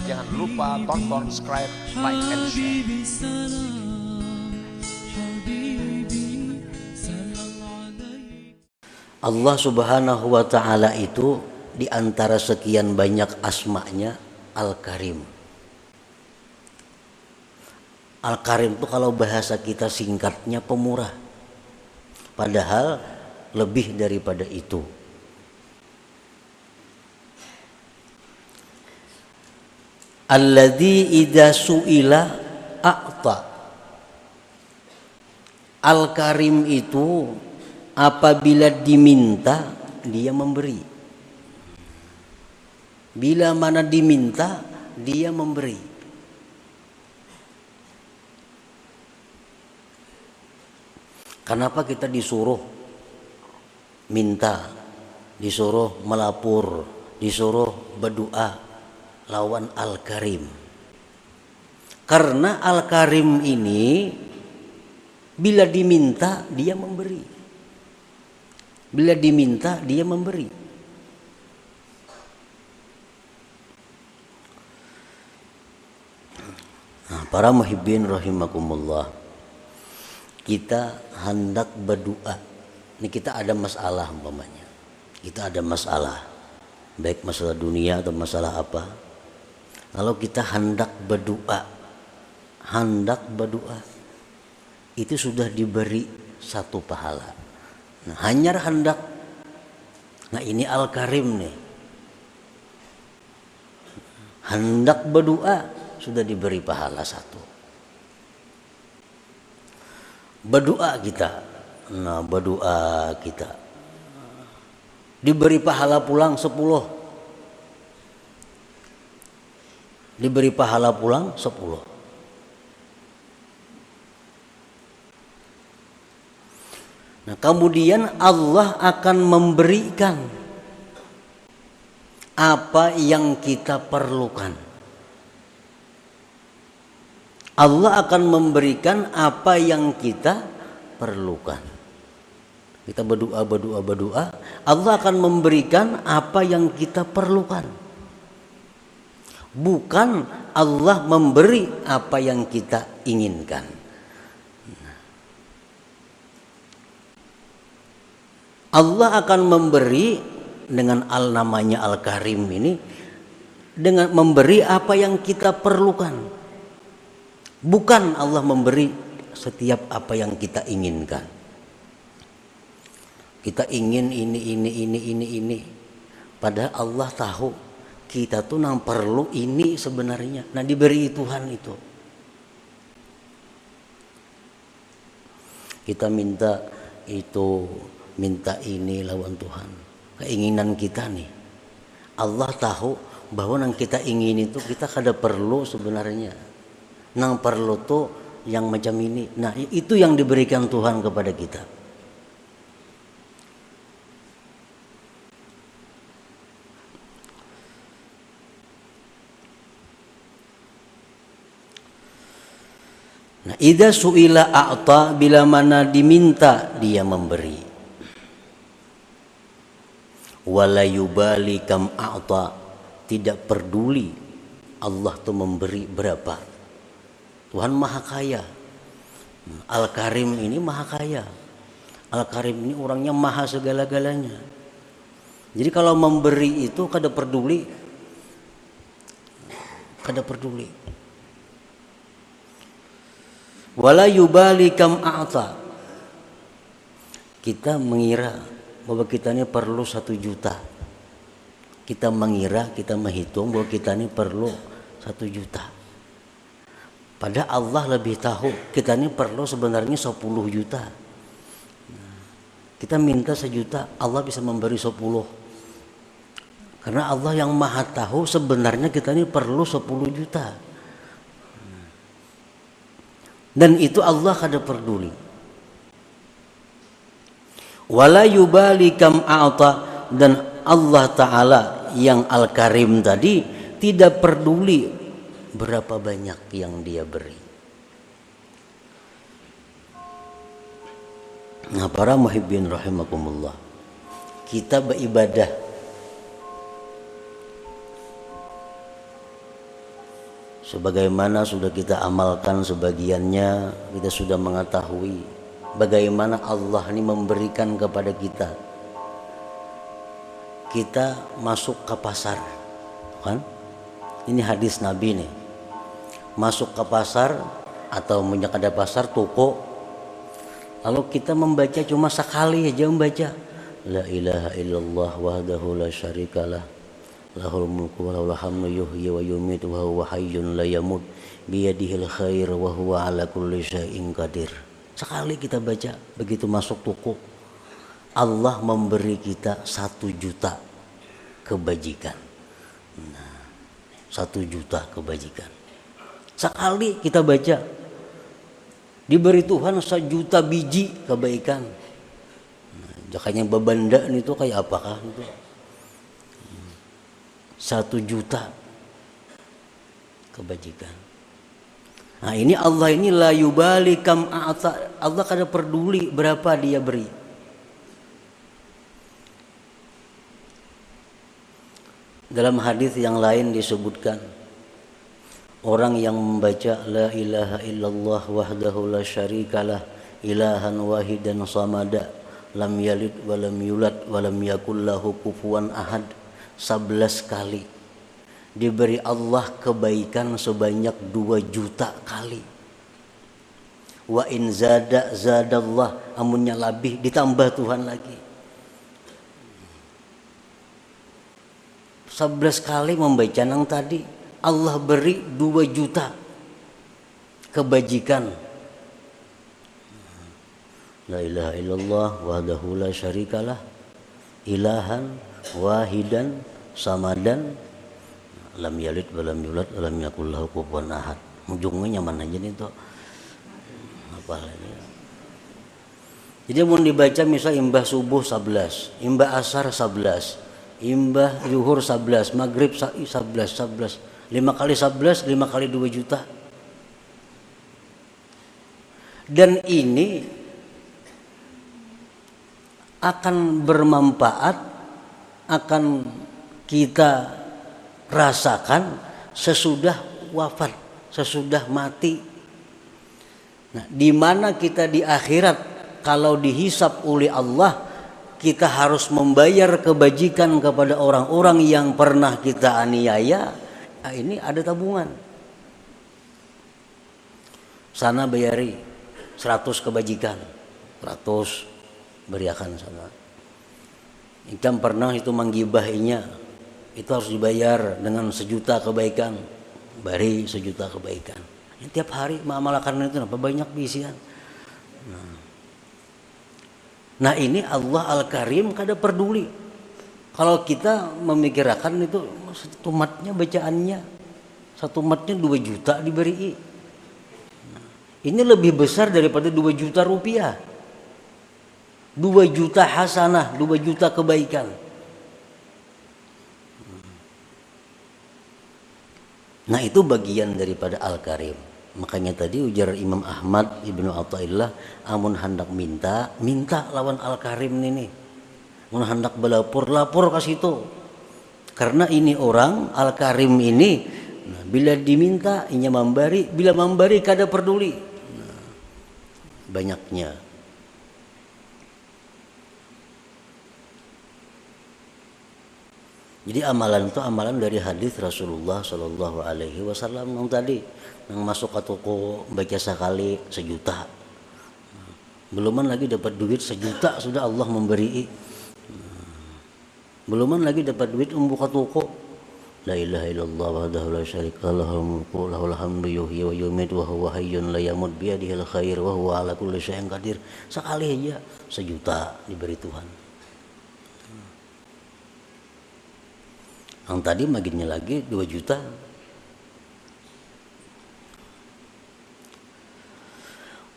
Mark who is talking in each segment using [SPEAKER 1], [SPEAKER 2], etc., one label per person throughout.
[SPEAKER 1] Jangan lupa tonton, subscribe, like, and share.
[SPEAKER 2] Allah Subhanahu wa ta'ala itu di antara sekian banyak asma'nya Al-Karim. Al-Karim itu kalau bahasa kita singkatnya pemurah. Padahal lebih daripada itu. Alladzi idza su'ila a'ta. Al-Karim itu apabila diminta dia memberi. Bila mana diminta dia memberi. Kenapa kita disuruh minta, disuruh melapor, disuruh berdoa lawan Al-Karim? Karena Al-Karim ini bila diminta dia memberi. Bila diminta dia memberi. Nah, para muhibbin rahimakumullah, kita hendak berdoa. Ini kita ada masalah umpamanya. Kita ada masalah, baik masalah dunia atau masalah apa. Kalau kita hendak berdoa, itu sudah diberi satu pahala. Nah, hanya hendak. Nah, ini Al-Karim nih. Hendak berdoa sudah diberi pahala satu. Berdoa kita. Nah, berdoa kita diberi pahala pulang 10. Diberi pahala pulang 10. Nah, kemudian Allah akan memberikan apa yang kita perlukan. Allah akan memberikan apa yang kita perlukan. Kita berdoa, Allah akan memberikan apa yang kita perlukan. Bukan Allah memberi apa yang kita inginkan. Allah akan memberi dengan namanya Al-Karim ini, dengan memberi apa yang kita perlukan. Bukan Allah memberi setiap apa yang kita inginkan. Kita ingin ini. Padahal Allah tahu kita tuh nang perlu ini sebenarnya. Nah, diberi Tuhan itu. Kita minta itu, minta ini lawan Tuhan. Keinginan kita nih. Allah tahu bahwa nang kita ingin itu kita kada perlu sebenarnya. Nang perlu tuh yang macam ini. Nah, itu yang diberikan Tuhan kepada kita. Nah, idza su'ila a'ta, bila mana diminta dia memberi. Wala yubali kam a'ta, tidak peduli Allah tuh memberi berapa. Tuhan Maha Kaya. Al-Karim ini Maha Kaya. Al-Karim ini orangnya maha segala-galanya. Jadi kalau memberi itu kada peduli. Wala yubali kam a'ta. Kita mengira bahwa kita ini perlu 1 juta. Kita mengira, kita menghitung bahwa kita ini perlu 1 juta. Padahal Allah lebih tahu kita ini perlu sebenarnya 10 juta. Kita minta 1 juta, Allah bisa memberi 10. Karena Allah yang maha tahu sebenarnya kita ini perlu 10 juta. Dan itu Allah kada peduli. Wala yubali kam a'ta, dan Allah Ta'ala yang Al-Karim tadi tidak peduli berapa banyak yang dia beri. Nah, para muhibbin rahimakumullah, kita beribadah Sebagaimana sudah kita amalkan sebagiannya, kita sudah mengetahui bagaimana Allah ini memberikan kepada kita. Kita masuk ke pasar, kan? Ini hadis Nabi nih. Masuk ke pasar atau punya ada pasar toko. Lalu kita membaca cuma sekali aja membaca La ilaha illallah wahdahu la syarikalah lahul mulku wa lahul hamdu yuhyi wa yumiitu wa huwa hayyun la yamut biyadihil khair wa huwa ala kulli syai'in qadir. Sekali kita baca, begitu masuk toko Allah memberi kita 1 juta kebajikan. Nah, 1 juta kebajikan. Sekali kita baca, diberi Tuhan 1 juta biji kebaikan. Nah, jakanya babanda itu kayak apakah itu? 1 juta kebajikan. Nah ini Allah ini la yubali kam a'ta. Allah kada peduli berapa dia beri. Dalam hadis yang lain disebutkan, orang yang membaca la ilaha illallah wahdahu la syarikalah ilahan wahidan samada lam yalid wa lam yulad wa lam yakul lahu kufuwan ahad 11 kali, diberi Allah kebaikan sebanyak 2 juta kali. Wa in zada zadallah, amunnya lebih ditambah Tuhan lagi. 11 kali membaca nang tadi, Allah beri 2 juta kebajikan. La ilaha illallah wahdahu la syarikalah ilahan wahidan samadan lam yalid wa lam yulad wa lam yakul lahu kufuwan ahad. Ujungnya nyaman aja nih tuh. Apa ini? Jadi mau dibaca misal imbah subuh 11, imbah asar 11, imbah zuhur 11, maghrib 11, 5 kali 11, 5 kali 2 juta. Dan ini akan bermanfaat, akan kita rasakan sesudah wafat, sesudah mati. Nah, di mana kita di akhirat kalau dihisab oleh Allah, kita harus membayar kebajikan kepada orang-orang yang pernah kita aniaya. Nah, ini ada tabungan. Sana bayari 100 kebajikan, 100 beriakan sana. Ikan pernah itu menggibahinya, itu harus dibayar dengan 1 juta kebaikan, bari 1 juta kebaikan. Ini tiap hari mengamalkan itu apa banyak bisian. Nah ini Allah Al-Karim kada peduli. Kalau kita memikirkan itu 1 matnya bacaannya, 1 matnya 2 juta diberi. Ini lebih besar daripada 2 juta rupiah. 2 juta hasanah, 2 juta kebaikan. Nah itu bagian daripada Al-Karim. Makanya tadi ujar Imam Ahmad Ibnu Athaillah, amun hendak minta lawan Al-Karim ini. Amun hendak lapor ke situ. Karena ini orang Al-Karim ini, nah, bila diminta inya memberi, bila memberi kada peduli. Nah, banyaknya. Jadi amalan itu amalan dari hadis Rasulullah Shallallahu Alaihi Wasallam yang tadi, yang masuk ke toko baca sekali 1 juta, beluman lagi dapat duit 1 juta sudah Allah memberi, beluman lagi dapat duit membuka toko, la ilaha illallah wahdahu la syarikalah lahul mulku lahul hamdu yuhyi wa yumiitu wa huwa hayyun la yamut biyadihil khair wa huwa ala kulli syai'in qadir. Sekali aja 1 juta diberi Tuhan. Yang tadi maginya lagi 2 juta.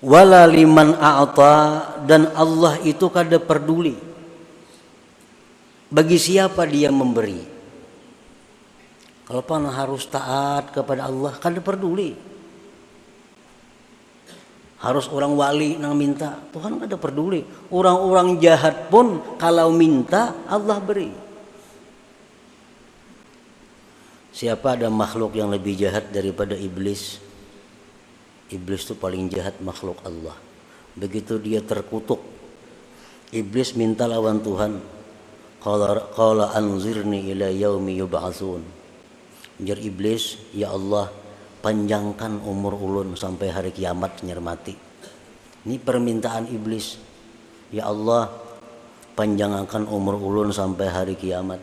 [SPEAKER 2] Wala liman a'ta, dan Allah itu kada peduli bagi siapa dia memberi. Kalau pan harus taat kepada Allah, kada peduli. Harus orang wali nang minta, Tuhan kada peduli. Orang-orang jahat pun kalau minta Allah beri. Siapa ada makhluk yang lebih jahat daripada iblis? Iblis itu paling jahat makhluk Allah. Begitu dia terkutuk, iblis minta lawan Tuhan. Qala anzirni ila yaumi yub'atsun. Jar iblis, ya Allah, panjangkan umur ulun sampai hari kiamat nyermati. Ini permintaan iblis. Ya Allah, panjangkan umur ulun sampai hari kiamat.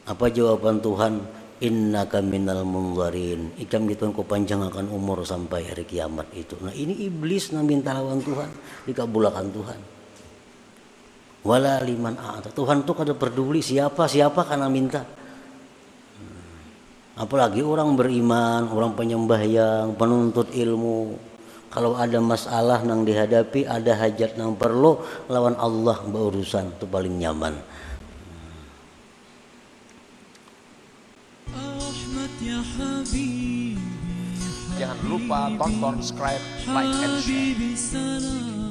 [SPEAKER 2] Apa jawaban Tuhan? Innaka minal munzarin. Ikam ditun ku panjangkan umur sampai hari kiamat itu. Nah ini iblis na minta lawan Tuhan, dikabulakan Tuhan. Wala liman a'ta. Tuhan tuh kada peduli siapa karena minta. Apalagi orang beriman, orang penyembahyang, penuntut ilmu. Kalau ada masalah nang dihadapi, ada hajat nang perlu lawan Allah berurusan, itu paling nyaman.
[SPEAKER 1] Jangan lupa tonton, subscribe, like, and share.